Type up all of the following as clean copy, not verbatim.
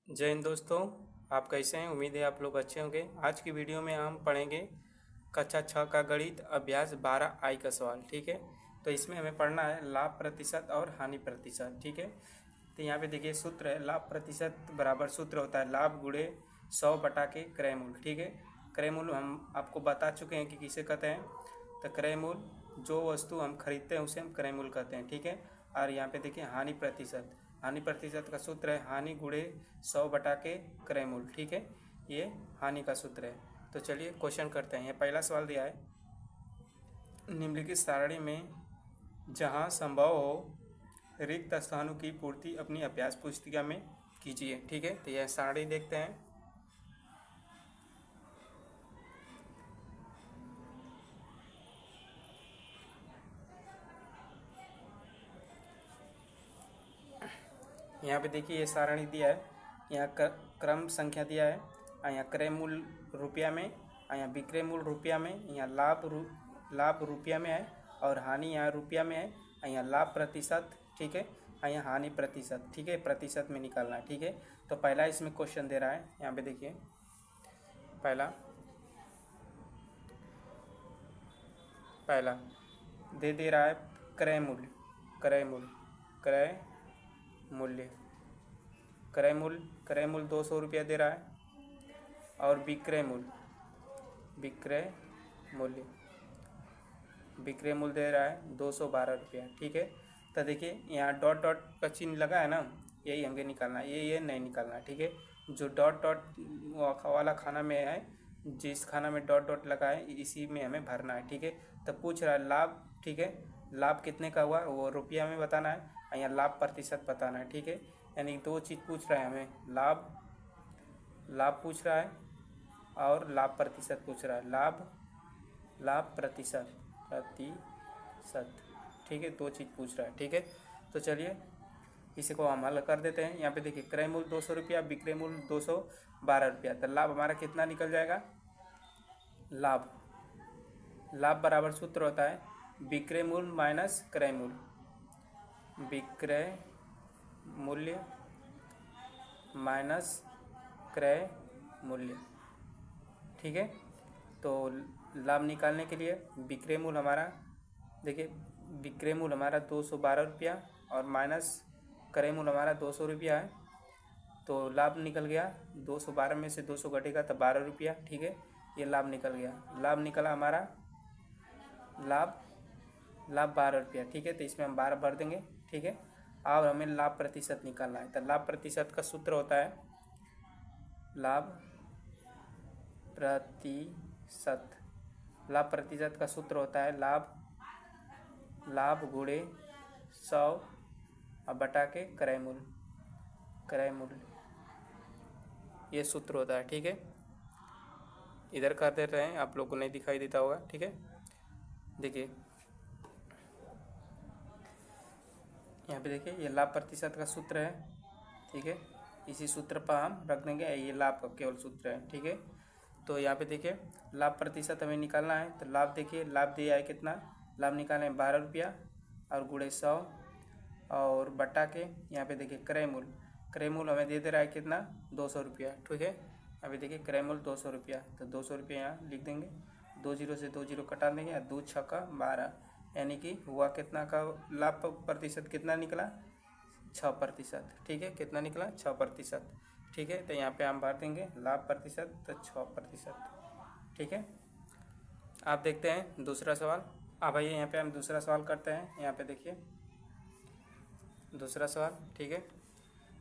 जय हिंद दोस्तों। आप कैसे हैं? उम्मीद है आप लोग अच्छे होंगे। आज की वीडियो में हम पढ़ेंगे कक्षा 6 का गणित अभ्यास 12 आई का सवाल। ठीक है, तो इसमें हमें पढ़ना है लाभ प्रतिशत और हानि प्रतिशत। ठीक है, तो यहाँ पे देखिए सूत्र है, लाभ प्रतिशत बराबर सूत्र होता है लाभ गुणे 100 बटा के क्रय मूल्य। ठीक है, क्रय मूल्य हम आपको बता चुके हैं कि किसे कहते हैं। तो क्रय मूल्य, जो वस्तु हम खरीदते हैं उसे हम क्रय मूल्य कहते हैं। ठीक है, और यहाँ पे देखिए हानि प्रतिशत, हानि प्रतिशत का सूत्र है हानि गुणे 100 बटा के क्रय मूल्य। ठीक है, ये हानि का सूत्र है। तो चलिए क्वेश्चन करते हैं। ये पहला सवाल दिया है, निम्नलिखित सारणी में जहां संभव हो रिक्त स्थानों की पूर्ति अपनी अभ्यास पुस्तिका में कीजिए। ठीक है, तो यह सारणी देखते हैं। यहाँ पे देखिए ये सारणी दिया है, यहाँ क्रम संख्या दिया है, यहाँ क्रय मूल्य रुपया में, यहाँ विक्रय मूल्य रुपया में, यहाँ लाभ रुपया में है, और हानि यहाँ रुपया में है, यहाँ लाभ प्रतिशत। ठीक है, यहाँ हानि प्रतिशत। ठीक है, प्रतिशत में निकालना है। ठीक है, तो पहला इसमें क्वेश्चन दे रहा है, यहाँ पे देखिए पहला पहला दे रहा है क्रय मूल्य, क्रय मूल्य, क्रय मूल्य, क्रय मूल्य 200 रुपया दे रहा है, और विक्रय मूल्य, विक्रय मूल्य, विक्रय मूल्य दे रहा है 212 रुपया। ठीक है, तो देखिए यहाँ डॉट डॉट का चिन्ह लगा है ना, यही हमें निकालना है, ये नहीं निकालना है। ठीक है, जो डॉट डॉट वाला खाना में है, जिस खाना में डॉट डॉट लगा है इसी में हमें भरना है। ठीक है, तो पूछ रहा है लाभ। ठीक है, लाभ कितने का हुआ वो रुपया में बताना है, यहाँ लाभ प्रतिशत बताना है। ठीक है, यानी दो चीज़ पूछ रहा है हमें, लाभ पूछ रहा है और लाभ प्रतिशत पूछ रहा है, लाभ प्रतिशत। ठीक है, दो चीज़ पूछ रहा है। ठीक है, तो चलिए इसी को हम हल कर देते हैं। यहाँ पे देखिए क्रय मूल्य 200 रुपया, विक्रय मूल्य 212 रुपया, तो लाभ हमारा कितना निकल जाएगा। लाभ बराबर सूत्र होता है विक्रय मूल्य माइनस क्रय मूल्य, विक्रय मूल्य माइनस क्रय मूल्य। ठीक है, तो लाभ निकालने के लिए विक्रय मूल्य हमारा देखिए, विक्रय मूल्य हमारा 212 रुपया और माइनस क्रय मूल्य हमारा 200 रुपया है, तो लाभ निकल गया 212 में से 200 घटेगा तो 12 रुपया। ठीक है, ये लाभ निकल गया, लाभ निकला हमारा लाभ 12 रुपया। ठीक है, तो इसमें हम 12 भर देंगे। ठीक है, और हमें लाभ प्रतिशत निकालना है, तो लाभ प्रतिशत का सूत्र होता है लाभ प्रतिशत, लाभ प्रतिशत का सूत्र होता है लाभ गुणे 100 और बटा के क्रय मूल्य, ये सूत्र होता है। ठीक है, इधर कर दे रहे हैं, आप लोग को नहीं दिखाई देता होगा। ठीक है, देखिए यहाँ पे देखिए ये लाभ प्रतिशत का सूत्र है। ठीक है, इसी सूत्र पर हम रख देंगे, ये लाभ का केवल सूत्र है। ठीक है, तो यहाँ पे देखिए लाभ प्रतिशत हमें निकालना है, तो लाभ देखिए लाभ दिया है कितना, लाभ निकालना है 12 रुपया और गुणे 100 और बटा के यहाँ पे देखिए क्रय मूल्य हमें दे रहा है कितना 200 रुपया। ठीक है, अभी देखिए क्रय मूल्य 200 रुपया, तो 200 रुपया यहाँ लिख देंगे, 2 जीरो से 2 जीरो कटा देंगे, और 2 छक्का 12, यानी कि हुआ कितना का लाभ प्रतिशत कितना निकला 6%। ठीक है, कितना निकला 6%। ठीक है, तो यहाँ पे हम भर देंगे लाभ प्रतिशत तो 6%। ठीक है, आप देखते हैं दूसरा सवाल। अब आइए यहाँ पे हम दूसरा सवाल करते हैं। यहाँ पे देखिए दूसरा सवाल। ठीक है,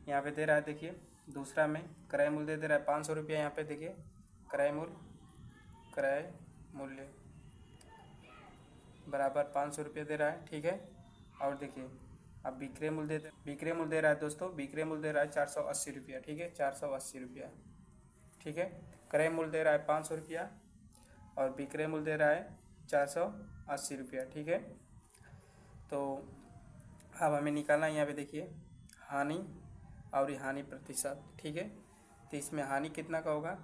यहाँ पे दे रहा है देखिए दूसरा में क्रय मूल्य दे रहा है 500 रुपया। यहाँ पे देखिए क्रय मूल्य बराबर 500 रुपया दे रहा है। ठीक है, और देखिए अब विक्रय मूल्य दे रहा है दोस्तों, विक्रय मूल्य दे रहा है 480 रुपया। ठीक है, 480 रुपया। ठीक है, क्रय मूल्य दे रहा है 500 रुपया और विक्रय मूल्य दे रहा है 480 रुपया। ठीक है, तो अब हमें निकालना है, यहाँ पे देखिए हानि और हानि प्रतिशत। ठीक है, तो इसमें हानि कितना का होगा,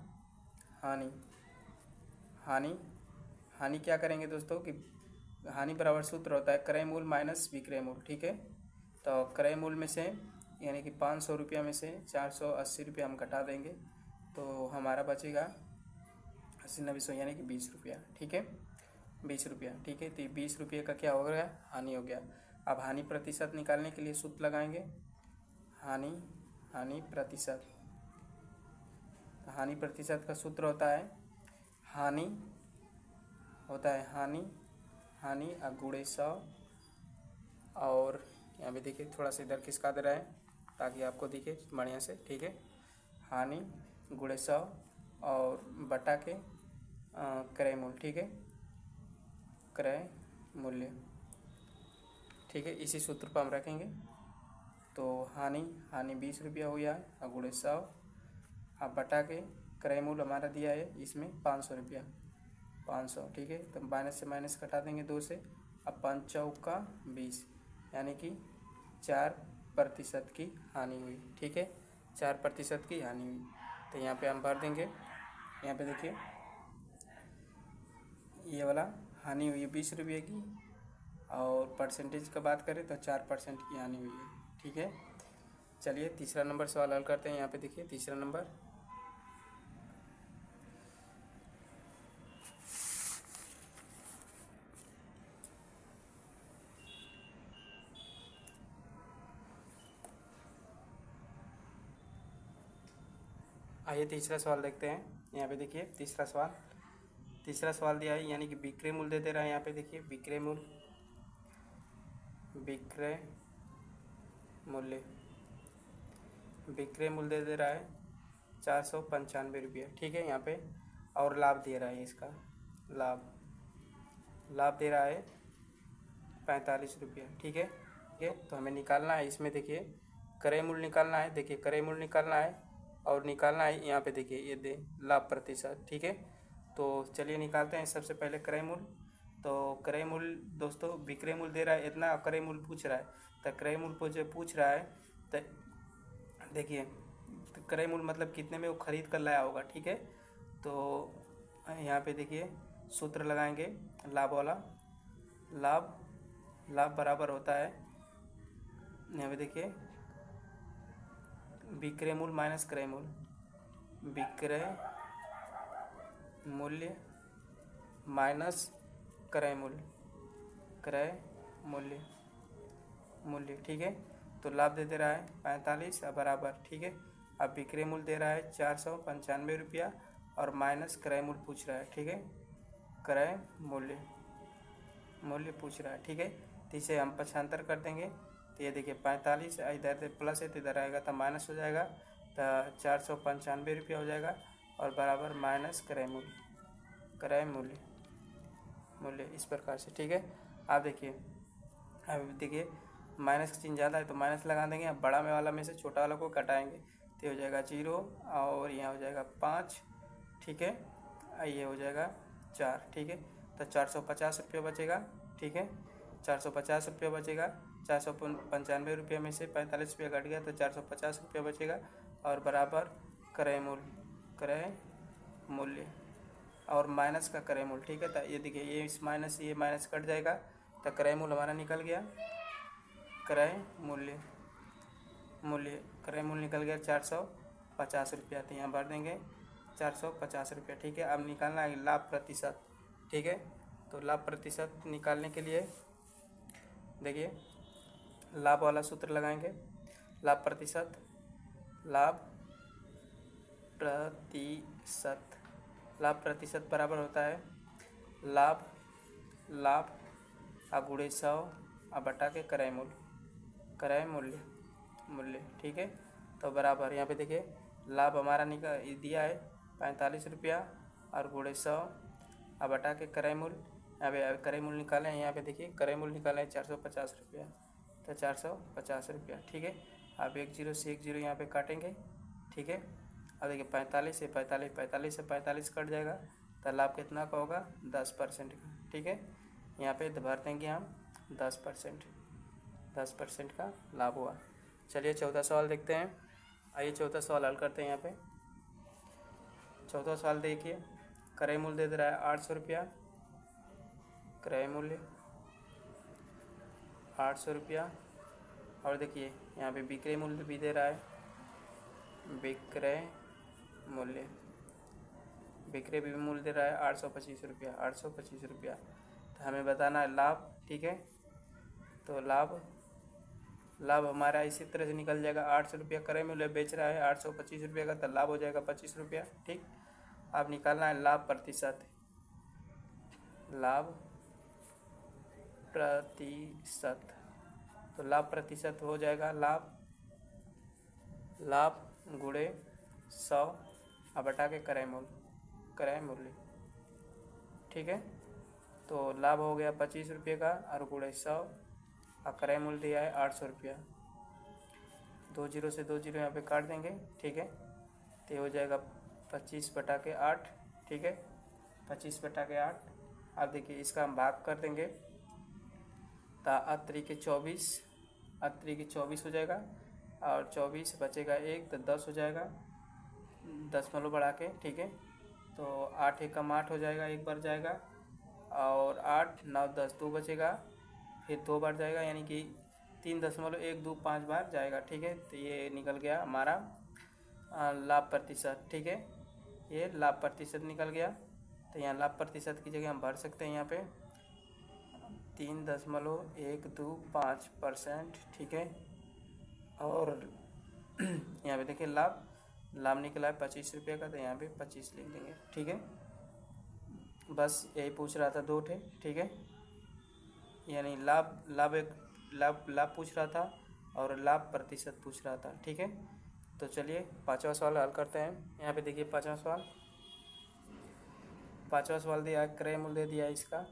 हानि क्या करेंगे दोस्तों कि हानि बराबर सूत्र होता है क्रय मूल्य माइनस विक्रय मूल्य। ठीक है, तो क्रय मूल्य में से यानी कि 500 रुपया में से 480 रुपया हम घटा देंगे तो हमारा बचेगा 80-90 यानी कि 20 रुपया। ठीक है, 20 रुपया। ठीक है, तो 20 रुपये का क्या हो गया, हानि हो गया। अब हानि प्रतिशत निकालने के लिए सूत्र लगाएंगे, हानि प्रतिशत। हानि प्रतिशत का सूत्र होता है हानि गुणे 100। और यहाँ पे देखिए थोड़ा सा इधर खिसका दे रहा है ताकि आपको दिखे बढ़िया से। ठीक है, हानि गुणे 100 और बटा के क्रय मूल्य। ठीक है, क्रय मूल्य। ठीक है, इसी सूत्र पर हम रखेंगे। तो हानि 20 रुपया हो गया और गुणे 100, अब बटा के क्रय मूल्य हमारा दिया है इसमें 500 रुपया, 500। ठीक है, तो माइनस से माइनस घटा देंगे 2 से। अब 5 चौका 20 यानी कि 4% की हानि हुई। ठीक है, 4% की हानि हुई। तो यहाँ पे हम भर देंगे। यहाँ पे देखिए ये वाला हानि हुई है 20 रुपये की, और परसेंटेज का बात करें तो 4% की हानि हुई है। ठीक है, चलिए तीसरा नंबर सवाल हल करते हैं। यहाँ पे देखिए तीसरा नंबर, आइए तीसरा सवाल देखते हैं। यहाँ पे देखिए तीसरा सवाल दिया है, यानी कि विक्रय मूल्य दे रहा है। यहाँ पे देखिए विक्रय मूल्य दे रहा है 495 रुपये। ठीक है, यहाँ पे और लाभ दे रहा है, इसका लाभ दे रहा है 45 रुपये। ठीक है, तो हमें निकालना है इसमें। देखिए क्रय मूल्य निकालना है, देखिए क्रय मूल्य निकालना है और निकालना है यहाँ पे देखिए ये दे लाभ प्रतिशत। ठीक है, तो चलिए निकालते हैं। सबसे पहले क्रय मूल्य, तो क्रय मूल्य दोस्तों विक्रय मूल्य दे रहा है इतना, क्रय मूल्य पूछ रहा है। तो क्रय मूल्य पूछ रहा है तो देखिए क्रय मूल्य मतलब कितने में वो खरीद कर लाया होगा। ठीक है, तो यहाँ पे देखिए सूत्र लगाएंगे लाभ वाला। लाभ बराबर होता है, यहाँ पे देखिए विक्रय मूल्य माइनस क्रय मूल्य, विक्रय मूल्य माइनस क्रय मूल्य। ठीक है, तो लाभ दे रहा है 45 बराबर। ठीक है, अब विक्रय मूल्य दे रहा है 495 रुपया और माइनस क्रय मूल्य पूछ रहा है। ठीक है, क्रय मूल्य पूछ रहा है। ठीक है, तो इसे हम पक्षांतर कर देंगे। तो ये देखिए 45 इधर प्लस है तो इधर आएगा तो माइनस हो जाएगा, तो 495 रुपया हो जाएगा और बराबर माइनस क्रय मूल्य इस प्रकार से। ठीक है, आप देखिए अब देखिए माइनस का चिन्ह ज़्यादा है तो माइनस लगा देंगे। अब बड़ा में वाला में से छोटा वाला को घटाएंगे तो हो जाएगा 0 और यहाँ हो जाएगा 5। ठीक है, ये हो जाएगा 4। ठीक है, तो 450 रुपये बचेगा। ठीक है, 450 रुपये बचेगा। 495 रुपये में से 45 रुपये घट गया तो 450 रुपये बचेगा और बराबर क्रय मूल्य और माइनस का क्रय मूल्य। ठीक है, तो ये देखिए ये माइनस कट जाएगा तो क्रय मूल्य हमारा निकल गया। क्रय मूल्य निकल गया 450 रुपया। तो यहाँ भर देंगे 450 रुपया। ठीक है, अब निकालना है लाभ प्रतिशत। ठीक है, तो लाभ प्रतिशत निकालने के लिए देखिए लाभ वाला सूत्र लगाएंगे। लाभ प्रतिशत बराबर होता है लाभ गुणे 100 बटा के क्रय मूल्य। ठीक है, तो बराबर यहाँ पे देखिए लाभ हमारा दिया है 45 रुपया और गुणे 100 बटा के क्रय मूल्य। यहाँ पे क्रय मूल्य निकाले हैं, यहाँ पे देखिए क्रय मूल्य निकाले हैं 450 रुपया, तो 450 रुपया। ठीक है, आप 1 0 से 1 0 यहाँ पे काटेंगे। ठीक है, अब देखिए 45 से 45 कट जाएगा तो लाभ कितना का होगा 10% का। ठीक है, यहाँ पे भर देंगे हम 10% का लाभ हुआ। चलिए चौथा सवाल देखते हैं। आइए चौथा सवाल हल करते हैं। यहाँ पे चौथा सवाल देखिए क्रय मूल्य दे रहा है 800 रुपया, क्रय मूल्य 800 रुपया। और देखिए यहाँ पे विक्रय मूल्य भी दे रहा है, विक्रय मूल्य भी मूल्य दे रहा है 825 रुपया, 825 रुपया। तो हमें बताना है लाभ, ठीक है। तो लाभ हमारा इसी तरह से निकल जाएगा, 800 रुपया क्रय मूल्य बेच रहा है 825 रुपये का, तो लाभ हो जाएगा 25 रुपया, ठीक। अब निकालना है लाभ प्रतिशत, लाभ प्रतिशत। तो लाभ प्रतिशत हो जाएगा लाभ गुणे 100 अब बटा के क्रय मूल्य, ठीक है। तो लाभ हो गया 25 रुपये का और गुणे 100 और क्रय मूल्य दिया है 800 रुपया। 2 जीरो से 2 जीरो यहाँ पे काट देंगे, ठीक है। तो ये हो जाएगा 25 बटा के 8, ठीक है, 25 बटा के 8। अब देखिए इसका हम भाग कर देंगे, तो 8 × 24 हो जाएगा और 24 बचेगा 1, तो 10 हो जाएगा, दशमलव बढ़ा के, ठीक है। तो 8 एकम 8 हो जाएगा, 1 बार जाएगा और 8 9 10 2 बचेगा, फिर 2 बार जाएगा, यानी कि 3.125 बार जाएगा, ठीक है। तो ये निकल गया हमारा लाभ प्रतिशत, ठीक है। ये लाभ प्रतिशत निकल गया। तो यहाँ लाभ प्रतिशत की जगह हम भर सकते हैं यहाँ पे 3.125%, ठीक है। और यहाँ पे देखिए लाभ निकला है 25 रुपये का, तो यहाँ पे 25 लिख देंगे, ठीक है। बस यही पूछ रहा था 2 ठे, ठीक है। यानी लाभ पूछ रहा था और लाभ प्रतिशत पूछ रहा था, ठीक है। तो चलिए 5वां सवाल हल करते हैं। यहाँ पे देखिए 5वां सवाल दिया है, क्रय मूल्य दे दिया है इसका,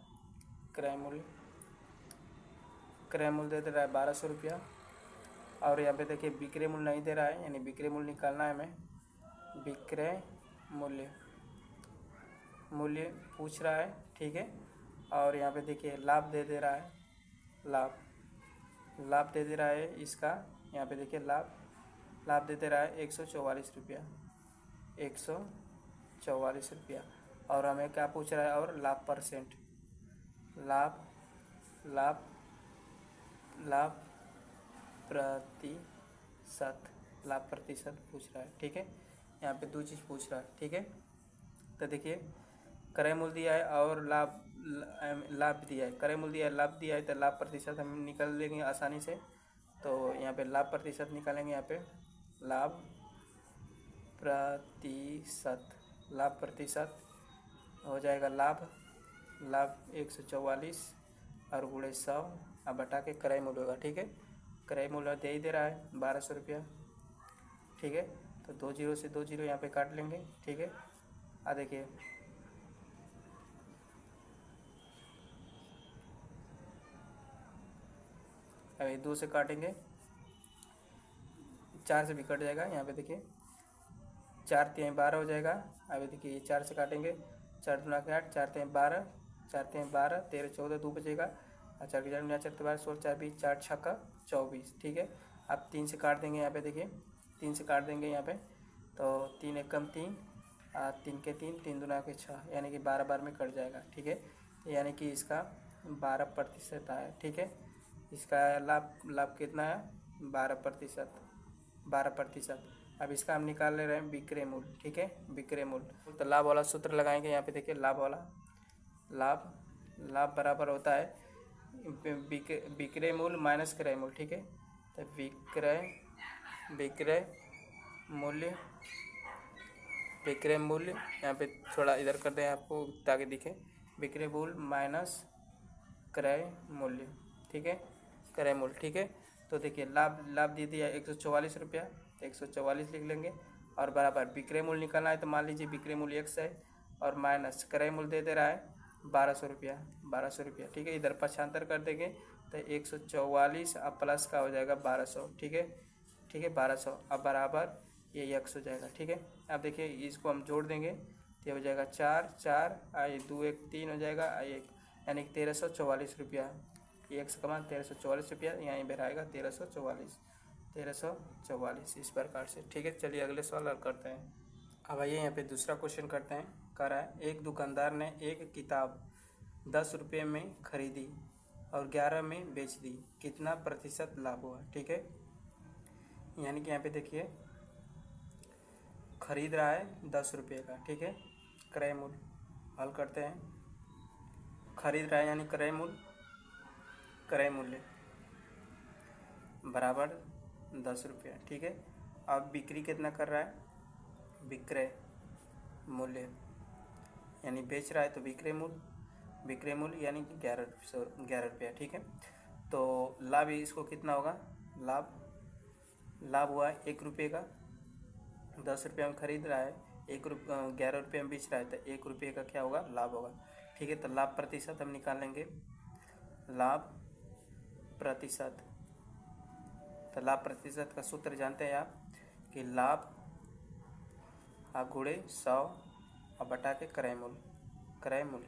क्रय मूल्य दे रहा है 1200 रुपया। और यहाँ पे देखिए विक्रय मूल्य नहीं दे रहा है, यानी विक्रय मूल्य निकालना है हमें। विक्रय मूल्य पूछ रहा है, ठीक है। और यहाँ पे देखिए लाभ दे रहा है, लाभ दे रहा है इसका। यहाँ पे देखिए लाभ दे रहा है 144 रुपया, 144 रुपया। और हमें क्या पूछ रहा है, और लाभ परसेंट, लाभ प्रतिशत पूछ रहा है, ठीक है। यहाँ पे 2 चीज़ पूछ रहा है, ठीक है। तो देखिए क्रय मूल्य दिया है और लाभ दिया है, क्रय मूल्य दिया है, लाभ दिया है, तो लाभ प्रतिशत हम निकाल लेंगे आसानी से। तो यहाँ पे लाभ प्रतिशत निकालेंगे, यहाँ पे लाभ प्रतिशत हो जाएगा लाभ 144 और गुणे 100 अब बटा के क्रय मूल्य होगा, ठीक है। क्रय मूल्य दे रहा है 1200 रुपया, ठीक है। तो 2 जीरो से 2 जीरो यहाँ पे काट लेंगे, ठीक है। देखिए अभी 2 से काटेंगे, 4 से भी कट जाएगा। यहाँ पे देखिए 4 3 12 हो जाएगा। अभी देखिए ये 4 से काटेंगे, 4 दूना 8, 4 3 12, 13 14 2 बचेगा और 4 के 4 12 16 4 20 4 6 24, ठीक है। अब 3 से काट देंगे, यहाँ पे देखिए 3 से काट देंगे यहाँ पे, तो 3 एकम 3, 3 के 3, 3 दूना के 6, यानी कि 12 बार में कट जाएगा, ठीक है। यानी कि इसका 12% आया, ठीक है। इसका लाभ कितना है, 12%। अब इसका हम निकाल ले रहे हैं विक्रय मूल्य, ठीक है, विक्रय मूल्य। तो लाभ वाला सूत्र लगाएंगे। यहाँ पे देखिए लाभ बराबर होता है विक्रय मूल्य माइनस क्रय मूल्य, ठीक है। तो विक्रय मूल्य यहाँ पे थोड़ा इधर कर दें आपको ताकि दिखे, विक्रय मूल्य माइनस क्रय मूल्य, ठीक है, क्रय मूल्य, ठीक है। तो देखिए लाभ दे दिया 144 रुपया, 144 लिख लेंगे और बराबर विक्रय मूल्य निकालना है। तो मान लीजिए विक्रय मूल्य x है और माइनस क्रय मूल्य दे रहा है 1200 रुपया, ठीक है। इधर पक्षांतर कर देंगे तो 144 अब प्लस का हो जाएगा 1200, ठीक है, 1200 अब बराबर ये x हो जाएगा, ठीक है। अब देखिए इसको हम जोड़ देंगे तो ये हो जाएगा 4 आई 2 1 3 हो जाएगा आई 1, यानी 1344 रुपया। ये x का मान 1344 रुपया, यहाँ पर आएगा 1344 इस प्रकार से, ठीक है। चलिए अगले सवाल हल करते हैं। अब आइए यहाँ पे दूसरा क्वेश्चन करते हैं। कह रहा है एक दुकानदार ने एक किताब 10 रुपये में खरीदी और 11 में बेच दी, कितना प्रतिशत लाभ हुआ, ठीक है। यानी कि यहाँ पे देखिए खरीद रहा है 10 रुपये का, ठीक है। क्रय मूल्य हल करते हैं। खरीद रहा है यानी क्रय मूल्य, क्रय मूल्य बराबर 10 रुपये, ठीक है। अब बिक्री कितना कर रहा है, विक्रय मूल्य यानी बेच रहा है तो विक्रय मूल्य, विक्रय मूल्य यानी कि 11 रुपया, ठीक है। तो लाभ इसको कितना होगा, लाभ हुआ 1 रुपये का, 10 रुपये में खरीद रहा है, 11 रुपये में बेच रहा है, तो 1 रुपये का क्या होगा, लाभ होगा, ठीक है। तो लाभ प्रतिशत हम निकाल लेंगे, लाभ प्रतिशत। तो लाभ प्रतिशत का सूत्र जानते हैं आप कि लाभ गुणे 100 और बटा के क्रय मूल्य, क्रय मूल्य,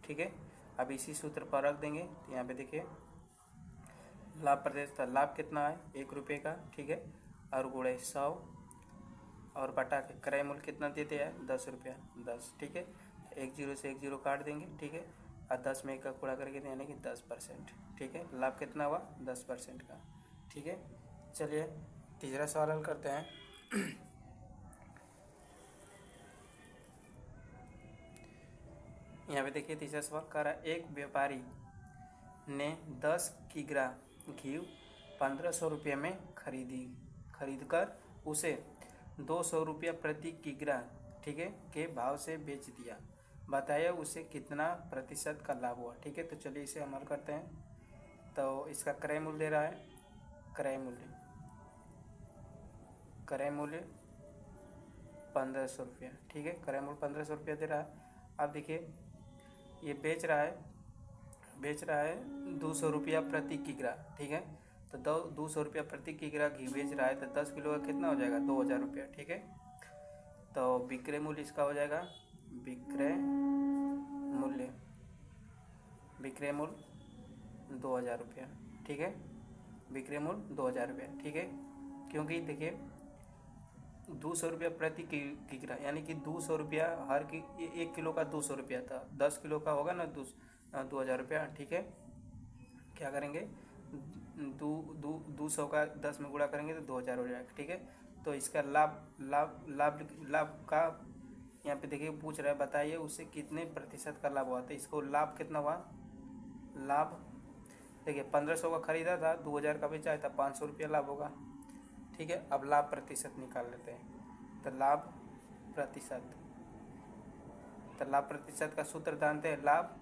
ठीक है। अब इसी सूत्र पर रख देंगे। तो यहाँ पे देखिए लाभ प्रतिशत, लाभ कितना है 1 रुपये का, ठीक है, और गुणे 100 और बटा के क्रय मूल्य कितना देते हैं 10 रुपया, 10, ठीक है। 1 जीरो से 1 जीरो काट देंगे, ठीक है, और 10 में 1 का गुणा करके यानी कि 10%, ठीक है। लाभ कितना हुआ 10% का, ठीक है। चलिए तीसरा सवाल हल करते हैं। यहाँ पे देखिए तीसरा सवाल कह रहा है, एक व्यापारी ने 10 किग्रा घी 1500 रुपये में खरीदकर उसे 200 रुपया प्रति किग्रा, ठीक है, के भाव से बेच दिया। बताइए उसे कितना प्रतिशत का लाभ हुआ, ठीक है। तो चलिए इसे अमल करते हैं। तो इसका क्रय मूल्य दे रहा है, क्रय मूल्य 1500 रुपया, ठीक है, क्रय मूल्य 1500 रुपया दे रहा है। अब देखिए ये बेच रहा है 200 रुपया प्रति किग्रा, ठीक है। तो 200 रुपया प्रति किग्रा घी बेच रहा है, तो 10 किलो का कितना हो जाएगा 2000 रुपया, ठीक है। तो विक्रय मूल्य इसका हो जाएगा, विक्रय मूल्य 2000 रुपया, ठीक है, विक्रय मूल्य 2000 रुपया, ठीक है। क्योंकि देखिए 200 रुपया प्रति किग्रा यानी कि 200 रुपया हर की 1 किलो का 200 रुपया था, 10 किलो का होगा ना 2000 रुपया, ठीक है। क्या करेंगे 200 का 10 में गुणा करेंगे तो 2000 हो जाएगा, ठीक है। तो इसका लाभ का यहाँ पे देखिए पूछ रहा है, बताइए उससे कितने प्रतिशत का लाभ हुआ। तो इसको लाभ कितना हुआ, लाभ देखिए 1500 का खरीदा था, 2000 का बेचा है, तो 500 रुपया लाभ होगा, ठीक है। अब लाभ प्रतिशत निकाल लेते हैं। तो लाभ प्रतिशत का सूत्र जानते हैं, लाभ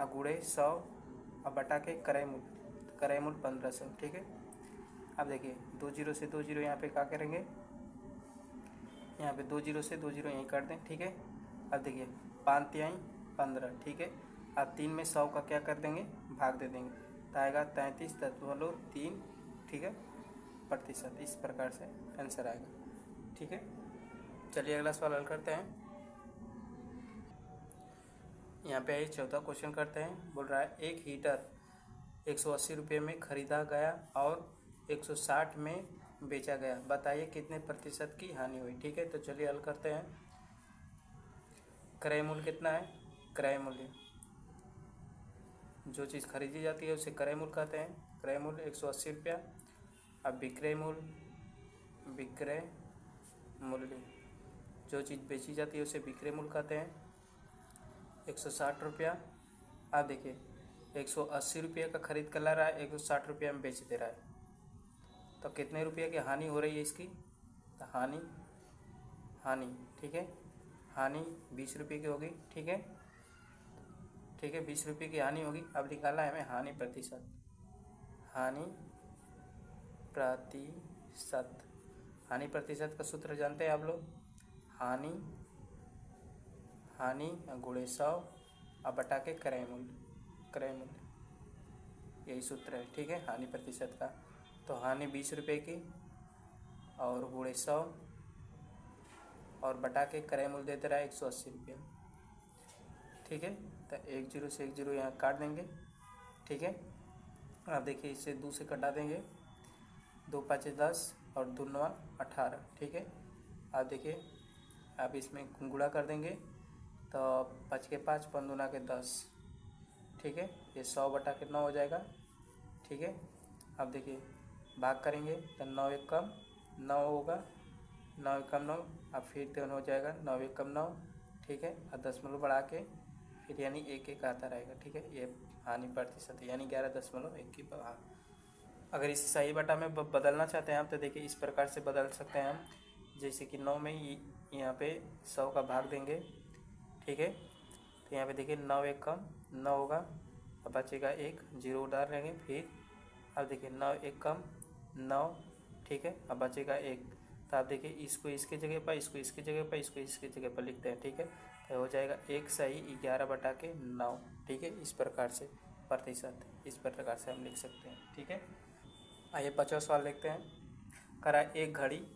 गुणे 100 और बटा के क्रय मूल्य 1500, ठीक है। अब देखिए 2 जीरो से 2 जीरो यहाँ पे क्या करेंगे, यहाँ पे 2 जीरो से 2 जीरो यहीं काट दें, ठीक है। अब देखिए 5 तिहाई 15, ठीक है। अब 3 में 100 का क्या कर देंगे, भाग दे देंगे, तो आएगा 33.3, ठीक है, प्रतिशत। इस प्रकार से आंसर आएगा, ठीक है। चलिए अगला सवाल हल करते हैं। यहाँ पे चौथा क्वेश्चन करते हैं। बोल रहा है एक हीटर 180 रुपये में खरीदा गया और 160 में बेचा गया, बताइए कितने प्रतिशत की हानि हुई, ठीक है। तो चलिए हल करते हैं। क्रय मूल्य कितना है, क्रय मूल्य जो चीज़ खरीदी जाती है उसे क्रय मूल्य कहते हैं, क्रय मूल्य 180 रुपया। अब विक्रय मूल्य जो चीज़ बेची जाती है उसे विक्रय मूल्य कहते हैं, 160 रुपया। अब देखिए 180 रुपये का खरीद कर ला रहा है, 160 रुपया में बेच दे रहा है, तो कितने रुपये की हानि हो रही है इसकी, तो हानि, ठीक है, हानि 20 रुपये की होगी, ठीक है, 20 रुपये की हानि होगी। अब निकालना है हमें हानि प्रतिशत, हानि प्रतिशत का सूत्र जानते हैं आप लोग, हानि गुणे 100 और बटा के क्रय मूल्य, यही सूत्र है, ठीक है, हानि प्रतिशत का। तो हानि 20 रुपये की और गुणे 100 और बटा के क्रय मूल्य देते रहा है 180 रुपये, ठीक है। तो 1 जीरो से 1 जीरो यहाँ काट देंगे, ठीक है। अब देखिए इसे 2 से कटा देंगे, 2 पाँचे 10 और 2 9 18, ठीक है। अब देखिए अब इसमें गुणा कर देंगे, तो 5 के 5 5 दूना के 10, ठीक है, ये 100 बटा के 9 हो जाएगा, ठीक है। अब देखिए भाग करेंगे तो 9 होगा, 9 अब फिर 3 हो जाएगा, 9 ठीक है, और दशमलव बढ़ा के फिर यानी 1 आता रहेगा, ठीक है। ये हानि प्रतिशत है, यानी 11.1 की भाग। अगर इसे सही बटा में बदलना चाहते हैं हम तो देखिए इस प्रकार से बदल सकते हैं हम, जैसे कि 9 में यहाँ पे 100 का भाग देंगे, ठीक है। तो यहाँ पे देखिए 9 होगा, अब बचेगा 1, 0 उधार रहेंगे, फिर अब देखिए 9, ठीक है, अब बचेगा 1। तो आप देखिए इसको इसके जगह पर, इसको इसकी जगह पर, इसको इसकी जगह पर लिखते हैं, ठीक है। तो हो जाएगा 1 सही 11/9, ठीक है। इस प्रकार से प्रतिशत, इस प्रकार से हम लिख सकते हैं, ठीक है। आइए 5वां सवाल देखते हैं। करा एक घड़ी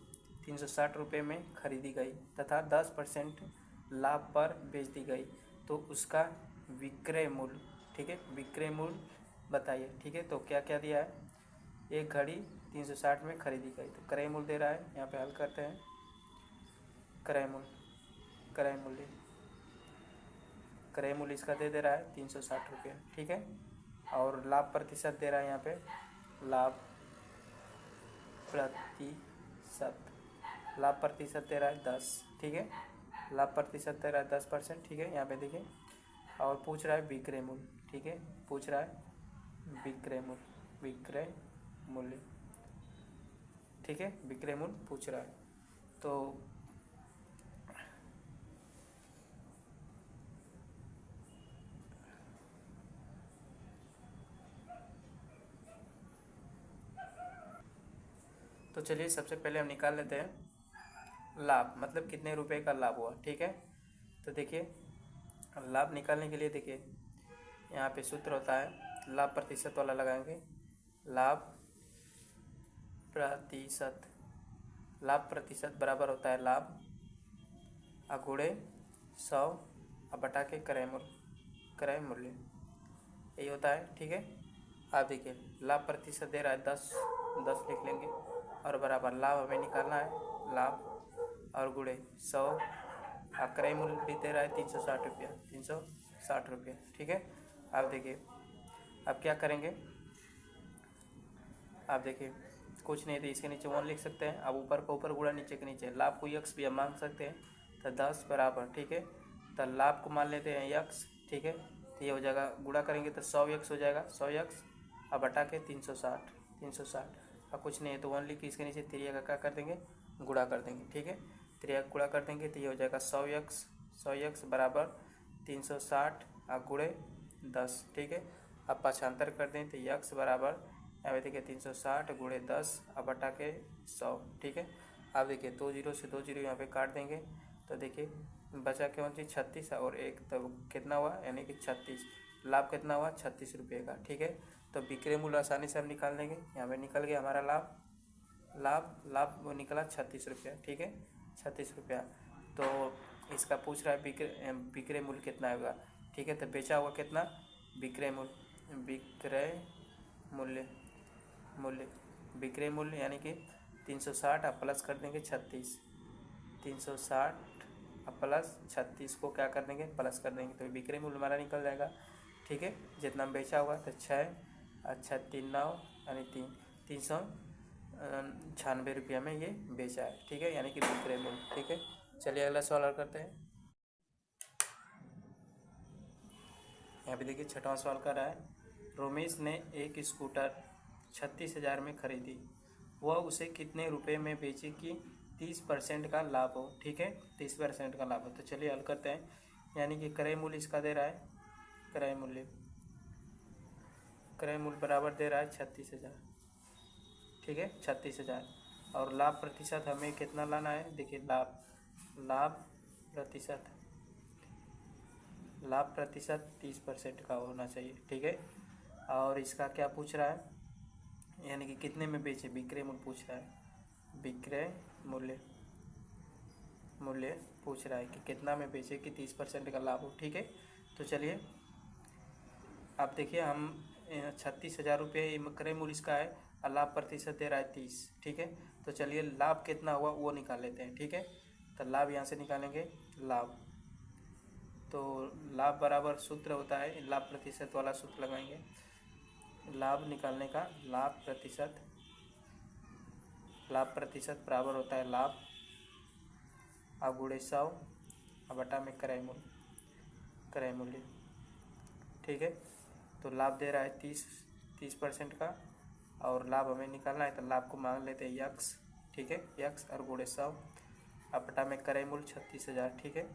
360 रुपये में खरीदी गई तथा 10% लाभ पर बेच दी गई, तो उसका विक्रय मूल्य, ठीक है, विक्रय मूल्य बताइए, ठीक है। तो क्या क्या दिया है, एक घड़ी 360 में खरीदी गई, तो क्रय मूल्य दे रहा है, यहाँ पे हल करते हैं। क्रय मूल्य इसका दे रहा है 360 रुपये, ठीक है। और लाभ प्रतिशत दे रहा है यहाँ पे, लाभ प्रतिशत दे रहा है 10, ठीक है। लाभ प्रतिशत दे रहा है 10%, ठीक है। यहाँ पे देखिए, और पूछ रहा है विक्रय मूल्य, ठीक है, पूछ रहा है विक्रय मूल्य, ठीक है, विक्रय मूल्य पूछ रहा है। तो चलिए सबसे पहले हम निकाल लेते हैं लाभ, मतलब कितने रुपए का लाभ हुआ, ठीक है। तो देखिए लाभ निकालने के लिए देखिए यहाँ पे सूत्र होता है, लाभ प्रतिशत वाला लगाएंगे, लाभ प्रतिशत बराबर होता है लाभ अगुणे 100 अब बटा के क्रय मूल्य, यही होता है, ठीक है। आप देखिए लाभ प्रतिशत दे रहा है 10 लिख लेंगे, और बराबर लाभ हमें निकालना है, लाभ और गुणे 100, क्रय मूल्य भी दे रहा है 360 रुपया, ठीक है। आप देखिए अब क्या करेंगे, आप देखिए कुछ नहीं, तो इसके नीचे 1 लिख सकते हैं, अब ऊपर को ऊपर गुणा नीचे के नीचे, लाभ को यक्स भी हम मान सकते हैं, तो 10 बराबर, ठीक है। तो लाभ को मान लेते हैं यक्स, ठीक है। तो ये हो जाएगा, गुणा करेंगे तो 100 यक्स हो जाएगा, 100 यक्स, अब बटा के 360, अब कुछ नहीं है तो 1 लिख के इसके नीचे त्रिया का क्या कर देंगे, गुणा कर देंगे, ठीक है। त्रिया का गुणा कर देंगे तो ये हो जाएगा 100 यक्स बराबर 360 गुणे 10, ठीक है। अब पक्षांतर कर दें तो यक्स बराबर यहाँ पे देखिए 360 गुणे 10 अब बटा के 100, ठीक है। अब देखिए 2 जीरो से 2 जीरो यहाँ पे काट देंगे, तो देखिए बचा कौन सी 36 और 1, तो कितना हुआ, यानी कि 36, लाभ कितना हुआ 36 रुपये का, ठीक है। तो विक्रय मूल्य आसानी से हम निकाल लेंगे, यहाँ पे निकल गया हमारा लाभ वो निकला 36 रुपया, ठीक है, 36 रुपया। तो इसका पूछ रहा है विक्रय मूल्य कितना होगा, ठीक है। तो बेचा हुआ कितना, विक्रय मूल्य यानी कि 360 अब प्लस कर देंगे 36, 360 अब प्लस 36 को क्या कर देंगे, प्लस कर देंगे, तो विक्रय मूल्य हमारा निकल जाएगा, ठीक है। जितना बेचा हुआ तो 6 अच्छा 3 9 यानी 396 रुपया में ये बेचा है, ठीक है, यानी कि विक्रय मूल्य, ठीक है। चलिए अगला सवाल करते हैं। यहाँ पे देखिए 6वां सवाल कर रहा है, रोमेश ने एक स्कूटर 36,000 में खरीदी, वह उसे कितने रुपए में बेचे कि 30% का लाभ हो, ठीक है, 30% का लाभ हो। तो चलिए हल करते हैं, यानी कि क्रय मूल्य इसका दे रहा है, क्रय मूल्य बराबर दे रहा है 36,000, ठीक है, 36,000, और लाभ प्रतिशत हमें कितना लाना है, देखिए लाभ प्रतिशत 30% का होना चाहिए, ठीक है। और इसका क्या पूछ रहा है, यानी कि कितने में बेचे, विक्रय मूल्य पूछ रहा है, विक्रय मूल्य पूछ रहा है कि कितना में बेचे कि 30% का लाभ हो, ठीक है। तो चलिए आप देखिए हम 36,000 रुपये क्रय मूल्य इसका है, और लाभ प्रतिशत दे रहा है 30, ठीक है। तो चलिए लाभ कितना हुआ वो निकाल लेते हैं, ठीक है। तो लाभ यहाँ से निकालेंगे, तो लाभ बराबर सूत्र होता है, लाभ प्रतिशत वाला सूत्र लगाएंगे, लाभ निकालने का, लाभ प्रतिशत लाभ प्रतिशत बराबर होता है लाभ अब गुणे 100 अब बटा में क्रय मूल्य। ठीक है, तो लाभ दे रहा है 30% का और लाभ हमें निकालना है तो लाभ को मान लेते हैं यक्स। ठीक है, यक्स और गुणे 100 अब बटा में क्रय मूल्य 36,000। ठीक है,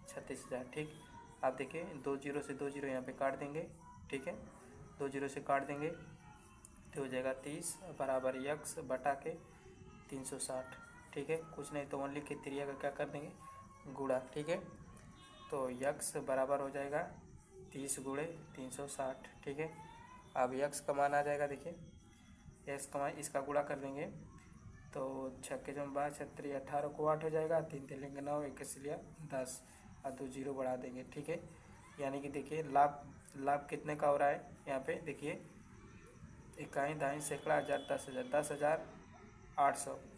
36,000। ठीक, आप देखिए 2 जीरो से 2 जीरो यहाँ पे काट देंगे। ठीक है, 2 जीरो से काट देंगे तो हो जाएगा 30 बराबर यक्स बटा के 360। ठीक है, कुछ नहीं तो ओनली के त्रिया का क्या कर देंगे गुणा। ठीक है, तो यक्स बराबर हो जाएगा 30 गुणे 360। ठीक है, अब यक्स का मान आ जाएगा। देखिए यक्स का मान इसका गुणा कर देंगे तो 6 के जम 12 छत्तरी 18 को 8 हो जाएगा। 3 ते लेंगे 9 1 से लिया 10 और 2 जीरो बढ़ा देंगे। ठीक है, यानी कि देखिए लाभ कितने का हो रहा है यहाँ पे देखिए इकाई दाई सैकड़ा हज़ार 10,000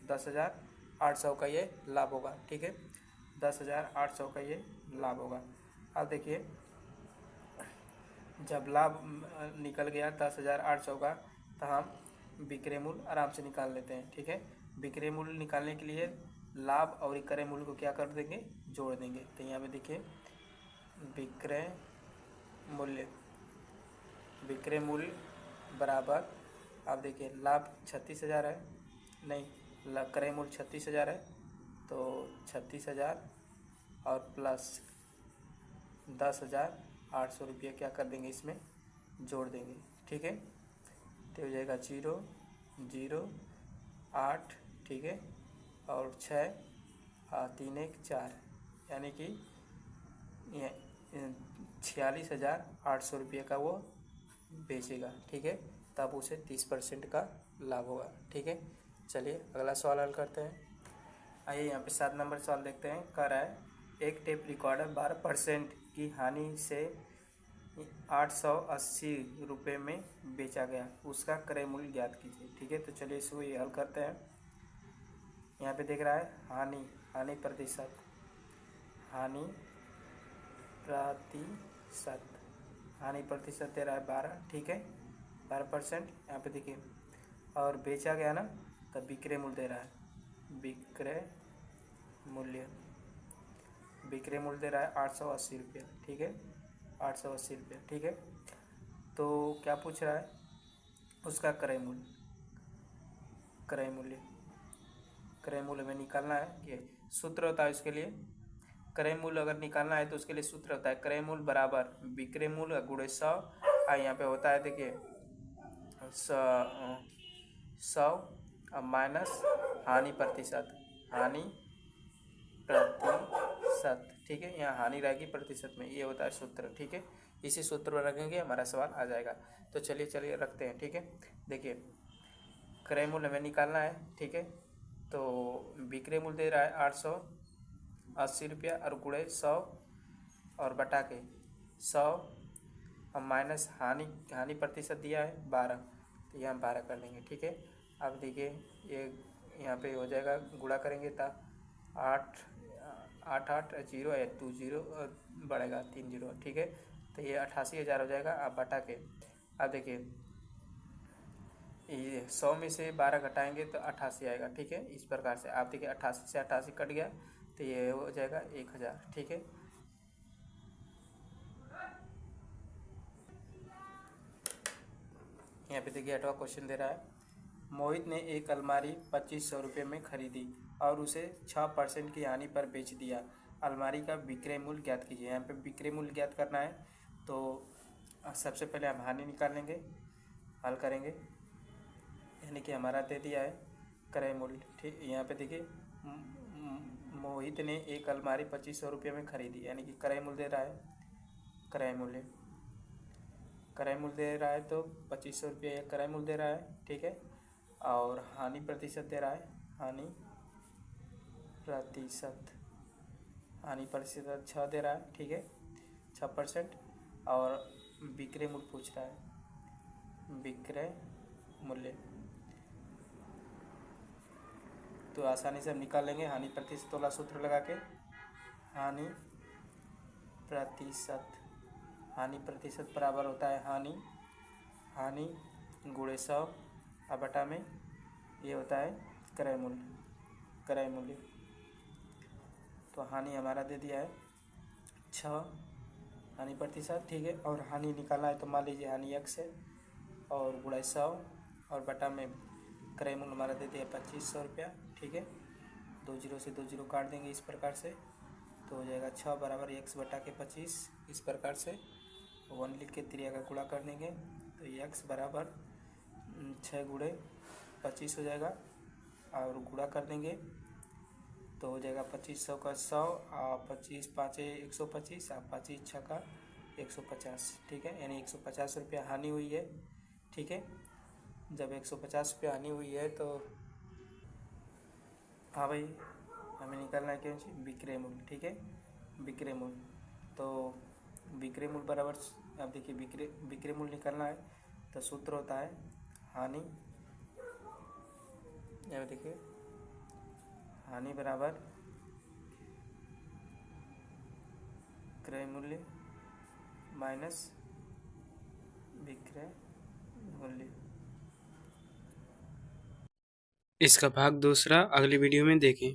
10,800 का ये लाभ होगा। ठीक है, 10,800 का ये लाभ होगा। अब देखिए जब लाभ निकल गया 10,800 का तो हम विक्रय मूल्य आराम से निकाल लेते हैं। ठीक है, विक्रय मूल्य निकालने के लिए लाभ और क्रय मूल्य को क्या कर देंगे जोड़ देंगे। तो यहाँ पे देखिए विक्रय मूल्य बराबर अब देखिए लाभ 36,000 है, नहीं क्रय मूल्य 36,000 है तो 36,000 और प्लस 10,800 रुपये क्या कर देंगे इसमें जोड़ देंगे। ठीक है, तो हो जाएगा 0 0 8। ठीक है, और 6 3 1 4 यानी कि 46,800 रुपये का वो बेचेगा। ठीक है, तब उसे 30% का लाभ होगा। ठीक है, चलिए अगला सवाल हल करते हैं। आइए यहाँ पे 7 नंबर सवाल देखते हैं। कह रहा है एक टेप रिकॉर्डर 12% की हानि से 880 रुपये में बेचा गया, उसका क्रय मूल्य ज्ञात कीजिए। ठीक है, तो चलिए इसको ये हल करते हैं। यहाँ पे दिख रहा है हानि प्रतिशत दे रहा है 12। ठीक है, 12%। यहाँ पे देखिए और बेचा गया ना तब विक्रय मूल्य दे रहा है विक्रय मूल्य दे रहा है 880 रुपये। ठीक है, 880 रुपये। ठीक है, तो क्या पूछ रहा है उसका क्रय मूल्य में निकालना है कि सूत्र होता है उसके लिए। क्रय मूल्य अगर निकालना है तो उसके लिए सूत्र होता है क्रय मूल्य बराबर विक्रय मूल्य गुणे 100। यहाँ पे होता है देखिए 100 माइनस हानि प्रतिशत। ठीक है, यहाँ हानि रहेगी प्रतिशत में, ये होता है सूत्र। ठीक है, इसी सूत्र पर रखेंगे हमारा सवाल आ जाएगा। तो चलिए रखते हैं। ठीक है, देखिए क्रय मूल्य हमें निकालना है। ठीक है, तो विक्रय मूल्य दे रहा है 880 रुपया और गुणे 100 और बटा के 100 और माइनस हानि प्रतिशत दिया है 12, तो यहाँ 12 कर देंगे। ठीक है, अब देखिए ये यहाँ पे हो जाएगा गुणा करेंगे तो 8 0 या 2 0 बढ़ेगा 3 0। ठीक है, तो ये 88,000 हो जाएगा। अब बटा के अब देखिए ये 100 में से 12 घटाएंगे तो 88 आएगा। ठीक है, इस प्रकार से आप देखिए 88 से 88 कट गया तो ये हो जाएगा 1,000। ठीक है, यहाँ पे देखिए 8वां क्वेश्चन दे रहा है मोहित ने एक अलमारी 2500 रुपये में खरीदी और उसे 6% की हानि पर बेच दिया। अलमारी का विक्रय मूल्य ज्ञात कीजिए। यहाँ पे विक्रय मूल्य ज्ञात करना है तो सबसे पहले हम हानि निकाल लेंगे, हल करेंगे। यानी कि हमारा दे दिया है क्रय मूल्य। ठीक, यहाँ पे देखिए मोहित ने एक अलमारी 2500 रुपये में खरीदी, यानी कि क्रय मूल्य दे रहा है क्रय मूल्य दे रहा है तो 2500 रुपये क्रय मूल्य दे रहा है। ठीक है, और हानि प्रतिशत दे रहा है हानि प्रतिशत 6 दे रहा है। ठीक है, 6% और विक्रय मूल्य पूछ रहा है विक्रय मूल्य, तो आसानी से हम निकाल लेंगे हानि प्रतिशत वाला सूत्र लगा के। हानि प्रतिशत बराबर होता है हानि गुणे 100 बटा में ये होता है क्रय मूल्य। तो हानि हमारा दे दिया है 6 हानि प्रतिशत, ठीक है। और हानि निकालना है तो मान लीजिए हानि x है और गुणा 100 और बटा में क्रय मूल्य हमारा दे दिया 2500 रुपया, ठीक है। 2 जीरो से 2 जीरो काट देंगे इस प्रकार से, तो हो जाएगा 6 बराबर x बटा के 25। इस प्रकार से 1 लिख के त्रिया का गुणा कर देंगे तो x बराबर 6 गुणे 25 हो जाएगा और गुणा कर देंगे तो हो जाएगा 2500 का 100 और 25 पाँचे 125 और 25 छः का 150, ठीक है। यानी 150 रुपया हानि हुई है, ठीक है। जब 150 रुपया हानि हुई है तो हाँ भाई हमें निकालना है क्या विक्रय मूल्य, ठीक है। विक्रय मूल्य, तो विक्रय मूल्य बराबर, अब देखिए विक्रय मूल्य निकालना है तो सूत्र होता है हानि, यहाँ देखिए हानि बराबर क्रय मूल्य माइनस विक्रय मूल्य। इसका भाग दूसरा अगली वीडियो में देखें।